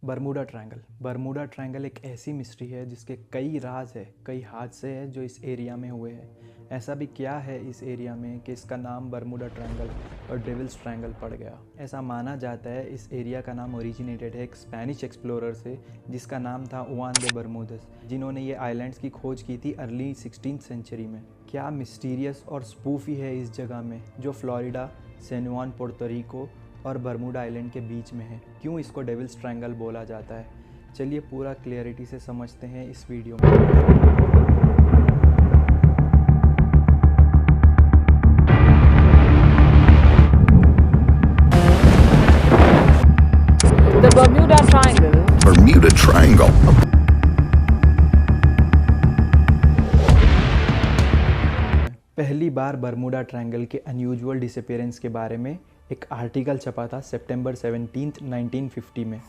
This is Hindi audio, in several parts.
बरमूडा ट्रायंगल एक ऐसी मिस्ट्री है जिसके कई राज है, कई हादसे हैं जो इस एरिया में हुए हैं। ऐसा भी क्या है इस एरिया में कि इसका नाम बरमूडा ट्रायंगल और डेविल्स ट्रायंगल पड़ गया। ऐसा माना जाता है इस एरिया का नाम ओरिजिनेटेड है एक स्पेनिश एक्सप्लोरर से जिसका नाम था जुआन दे बरमूदस, जिन्होंने ये आइलैंड्स की खोज की थी अर्ली 16th सेंचुरी में। क्या मिस्टीरियस और स्पूफी है इस जगह में जो फ्लोरिडा, सैन जुआन, पोर्टो रिको और बरमूडा आइलैंड के बीच में है? क्यों इसको डेविल्स ट्रायंगल बोला जाता है? चलिए पूरा क्लियरिटी से समझते हैं इस वीडियो में। The Bermuda Triangle. Bermuda Triangle. पहली बार बरमूडा ट्रायंगल के अनयूजुअल डिसअपीयरेंस के बारे में एक आर्टिकल छपा था सितंबर 17, 1950 में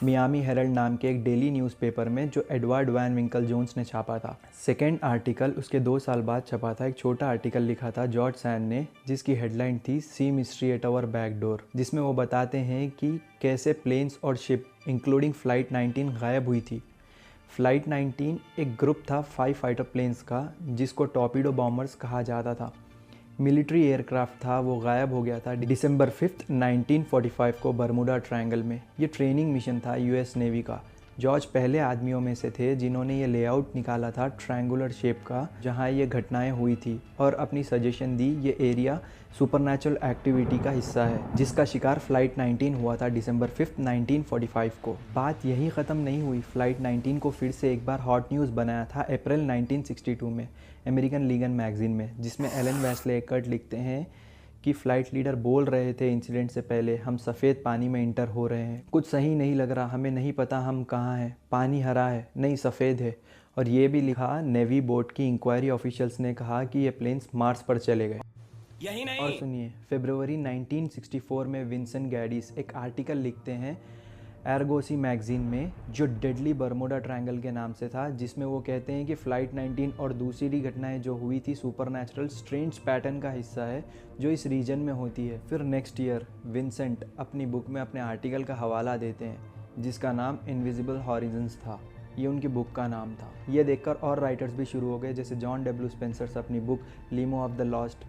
मियामी हेरल्ड नाम के एक डेली न्यूज़पेपर में जो एडवर्ड वैन विंकल जोन्स ने छापा था। सेकेंड आर्टिकल उसके 2 साल बाद छपा था। एक छोटा आर्टिकल लिखा था जॉर्ज सैंड ने जिसकी हेडलाइन थी सी mystery at our back door, जिसमें वो बताते हैं कि कैसे प्लेन्स और शिप इंक्लूडिंग फ़्लाइट 19 गायब हुई थी। फ़्लाइट 19 एक ग्रुप था 5 फाइटर प्लेन्स का जिसको टॉर्पीडो बॉम्बर्स कहा जाता था। मिलिट्री एयरक्राफ्ट था, वो गायब हो गया था दिसंबर 5, 1945 को बरमूडा ट्रायंगल में। ये ट्रेनिंग मिशन था यूएस नेवी का। जॉर्ज पहले आदमियों में से थे जिन्होंने ये लेआउट निकाला था ट्रायंगुलर शेप का जहाँ ये घटनाएं हुई थी और अपनी सजेशन दी ये एरिया सुपरनैचुरल एक्टिविटी का हिस्सा है जिसका शिकार फ़्लाइट 19 हुआ था दिसंबर 5, 1945 को। बात यही ख़त्म नहीं हुई। फ़्लाइट 19 को फिर से एक बार हॉट न्यूज़ बनाया था अप्रैल 1962 में अमेरिकन लीगन मैगज़ीन में, जिसमें एलन वेस्ले एकर्ट लिखते हैं कि फ़्लाइट लीडर बोल रहे थे इंसिडेंट से पहले हम सफ़ेद पानी में इंटर हो रहे हैं, कुछ सही नहीं लग रहा, हमें नहीं पता हम कहाँ हैं, पानी हरा है नहीं सफ़ेद है। और ये भी लिखा नेवी बोर्ड की इंक्वायरी ऑफिशियल्स ने कहा कि ये प्लेन्स मार्स पर चले गए। यही नहीं। और सुनिए, फरवरी 1964 में विंसेंट गैडिस एक आर्टिकल लिखते हैं एर्गोसी मैगज़ीन में जो डेडली बरमूडा ट्रायंगल के नाम से था, जिसमें वो कहते हैं कि फ़्लाइट 19 और दूसरी घटनाएं जो हुई थी सुपरनैचुरल स्ट्रेंज पैटर्न का हिस्सा है जो इस रीजन में होती है। फिर नेक्स्ट ईयर विंसेंट अपनी बुक में अपने आर्टिकल का हवाला देते हैं जिसका नाम इनविजिबल हॉरिजन्स था। ये उनकी बुक का नाम था। ये देखकर और राइटर्स भी शुरू हो गए, जैसे जॉन डब्ल्यू स्पेंसर्स अपनी book limo of the lost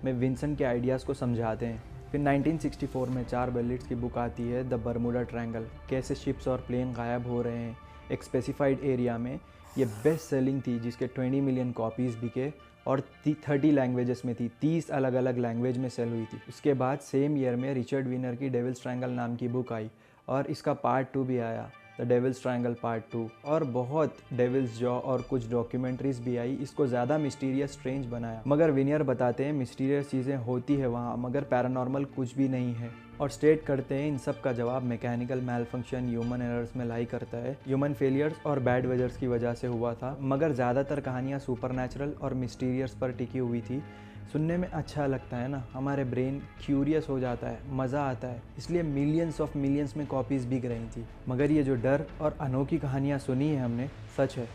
में विंसेंट के आइडियाज़ को समझाते हैं। फिर 1964 में 4 बेलिट्स की बुक आती है द बरमूडा ट्रायंगल, कैसे शिप्स और प्लेन गायब हो रहे हैं एक स्पेसिफाइड एरिया में। ये बेस्ट सेलिंग थी जिसके 20 मिलियन कॉपीज़ बिके और 30 लैंग्वेजेस में थी, 30 अलग अलग लैंग्वेज में सेल हुई थी। उसके बाद सेम ईयर में रिचर्ड विनर की डेविल्स ट्रायंगल नाम की बुक आई और इसका पार्ट 2 भी आया, द डेविल्स ट्रायंगल पार्ट 2, और बहुत डेविल्स जॉ और कुछ डॉक्यूमेंट्रीज भी आई। इसको ज़्यादा मिस्टीरियस स्ट्रेंज बनाया। मगर विनियर बताते हैं मिस्टीरियस चीज़ें होती है वहाँ मगर पैरानॉर्मल कुछ भी नहीं है, और स्टेट करते हैं इन सब का जवाब मैकेनिकल मैलफंक्शन, ह्यूमन एरर्स में लाई करता है। ह्यूमन फेलियर्स और बैड वेदर्स की वजह से हुआ था, मगर ज़्यादातर कहानियाँ सुपरनैचुरल और मिस्टीरियस पर टिकी हुई थी। सुनने में अच्छा लगता है ना, हमारे ब्रेन क्यूरियस हो जाता है, मज़ा आता है, इसलिए मिलियंस ऑफ मिलियंस में कॉपीज़ बिक रही थी। मगर ये जो डर और अनोखी कहानियाँ सुनी है हमने, सच है?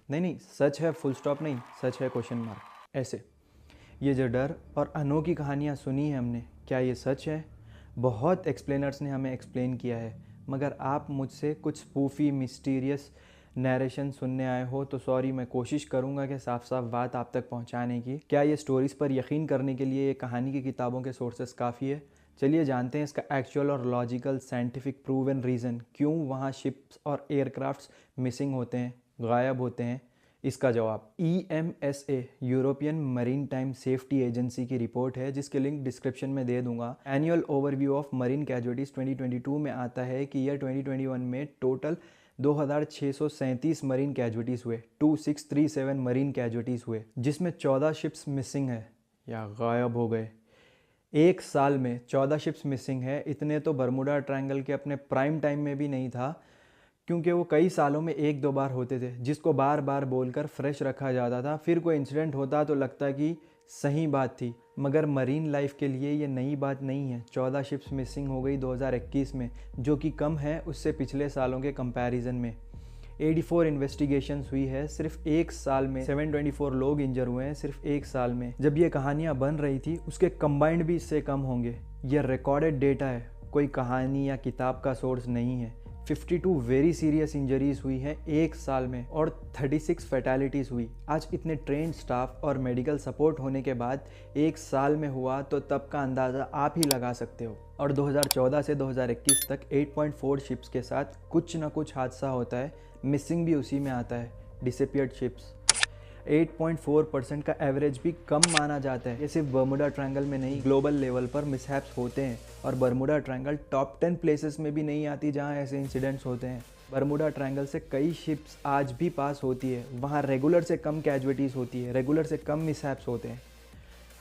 नहीं, सच है फुल स्टॉप नहीं, सच है क्वेश्चन मार्क। ऐसे ये जो डर और अनोखी कहानियाँ सुनी है हमने, क्या ये सच है? बहुत एक्सप्लेनर्स ने हमें एक्सप्लेन किया है, मगर आप मुझसे कुछ स्पूफी मिस्टीरियस नरेशन सुनने आए हो तो सॉरी, मैं कोशिश करूंगा कि साफ साफ बात आप तक पहुंचाने की। क्या ये स्टोरीज़ पर यकीन करने के लिए ये कहानी की किताबों के सोर्सेस काफ़ी है? चलिए जानते हैं इसका एक्चुअल और लॉजिकल साइंटिफिक प्रूवन रीज़न क्यों वहाँ शिप्स और एयरक्राफ्ट्स मिसिंग होते हैं, गायब होते हैं। इसका जवाब EMSA European marine time safety agency की रिपोर्ट है जिसके लिंक डिस्क्रिप्शन में दे दूंगा। Annual overview of marine casualties 2022 में आता है कि ईयर 2021 में टोटल 2637 मरीन कैजुअलिटीज़ हुए, 2637 मरीन कैजुअलिटीज़ हुए, जिसमें 14 शिप्स मिसिंग है या गायब हो गए। एक साल में 14 शिप्स मिसिंग है। इतने तो बरमूडा ट्रायंगल के अपने प्राइम टाइम में भी नहीं था, क्योंकि वो कई सालों में 1-2 बार होते थे जिसको बार बार बोलकर फ्रेश रखा जाता था। फिर कोई इंसिडेंट होता तो लगता कि सही बात थी, मगर मरीन लाइफ के लिए ये नई बात नहीं है। 14 शिप्स मिसिंग हो गई 2021 में, जो कि कम है उससे पिछले सालों के कंपैरिजन में। 84 इन्वेस्टिगेशंस हुई है सिर्फ एक साल में, 724 लोग इंजर हुए हैं सिर्फ एक साल में। जब ये कहानियाँ बन रही थी उसके कंबाइंड भी इससे कम होंगे। ये रिकॉर्डेड डेटा है, कोई कहानी या किताब का सोर्स नहीं है। 52 वेरी सीरियस इंजरीज हुई हैं एक साल में और 36 फैटेलिटीज़ हुई। आज इतने ट्रेंड स्टाफ और मेडिकल सपोर्ट होने के बाद एक साल में हुआ तो तब का अंदाज़ा आप ही लगा सकते हो। और 2014 से 2021 तक 8.4 शिप्स के साथ कुछ ना कुछ हादसा होता है, मिसिंग भी उसी में आता है, डिसअपीयर्ड शिप्स। 8.4% का एवरेज भी कम माना जाता है। ये सिर्फ बर्मुडा ट्रायंगल में नहीं, ग्लोबल लेवल पर मिसहैप्स होते हैं और बर्मुडा ट्रायंगल टॉप 10 प्लेसेस में भी नहीं आती जहां ऐसे इंसिडेंट्स होते हैं। बर्मुडा ट्रायंगल से कई शिप्स आज भी पास होती है, वहां रेगुलर से कम कैजुअलिटीज़ होती है, रेगुलर से कम मिसहैप्स होते हैं।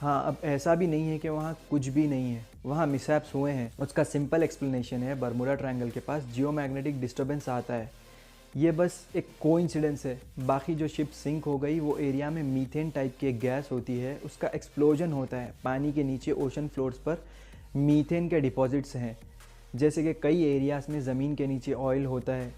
हाँ, अब ऐसा भी नहीं है कि वहाँ कुछ भी नहीं है, वहाँ मिसहैप्स हुए हैं। उसका सिंपल एक्सप्लेनेशन है, बर्मुडा ट्रायंगल के पास जियोमैग्नेटिक डिस्टर्बेंस आता है। ये बस एक कोइंसिडेंस है। बाकी जो शिप सिंक हो गई वो एरिया में मीथेन टाइप की एक गैस होती है, उसका एक्सप्लोजन होता है। पानी के नीचे ओशन फ्लोर्स पर मीथेन के डिपॉजिट्स हैं। जैसे कि कई एरियाज़ में ज़मीन के नीचे ऑयल होता है,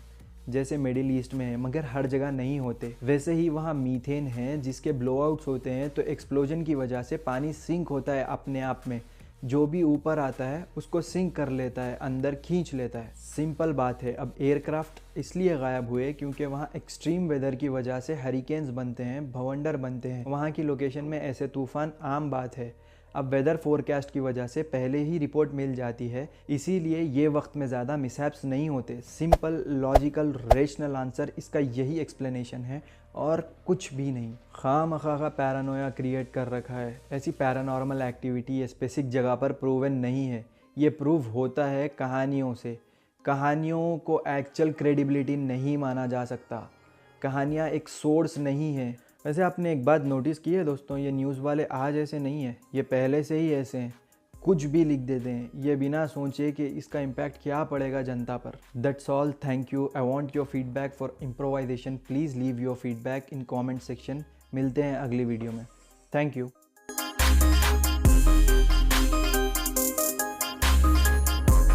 जैसे मिडिल ईस्ट में है, मगर हर जगह नहीं होते। वैसे ही वहाँ मीथेन हैं जिसके ब्लोआउट्स होते हैं, तो एक्सप्लोजन की वजह से पानी सिंक होता है अपने आप में। जो भी ऊपर आता है उसको सिंक कर लेता है, अंदर खींच लेता है। सिंपल बात है। अब एयरक्राफ्ट इसलिए गायब हुए क्योंकि वहाँ एक्सट्रीम वेदर की वजह से हरिकेन्स बनते हैं, भवंडर बनते हैं। वहाँ की लोकेशन में ऐसे तूफान आम बात है। अब वेदर फोरकास्ट की वजह से पहले ही रिपोर्ट मिल जाती है, इसीलिए ये वक्त में ज़्यादा मिसहैप्स नहीं होते। सिंपल लॉजिकल रेशनल आंसर इसका यही एक्सप्लेनेशन है और कुछ भी नहीं। खामखा का पैरानोया क्रिएट कर रखा है। ऐसी पैरानॉर्मल एक्टिविटी स्पेसिफिक जगह पर प्रूवन नहीं है, ये प्रूव होता है कहानियों से। कहानियों को एक्चुअल क्रेडिबिलिटी नहीं माना जा सकता, कहानियाँ एक सोर्स नहीं है। वैसे आपने एक बात नोटिस की है दोस्तों, ये न्यूज़ वाले आज ऐसे नहीं हैं, ये पहले से ही ऐसे हैं। कुछ भी लिख देते हैं, ये बिना सोचे कि इसका इम्पैक्ट क्या पड़ेगा जनता पर। That's all, thank you. I want your feedback for improvisation. Please leave your feedback in comment section. मिलते हैं अगली वीडियो में। Thank you.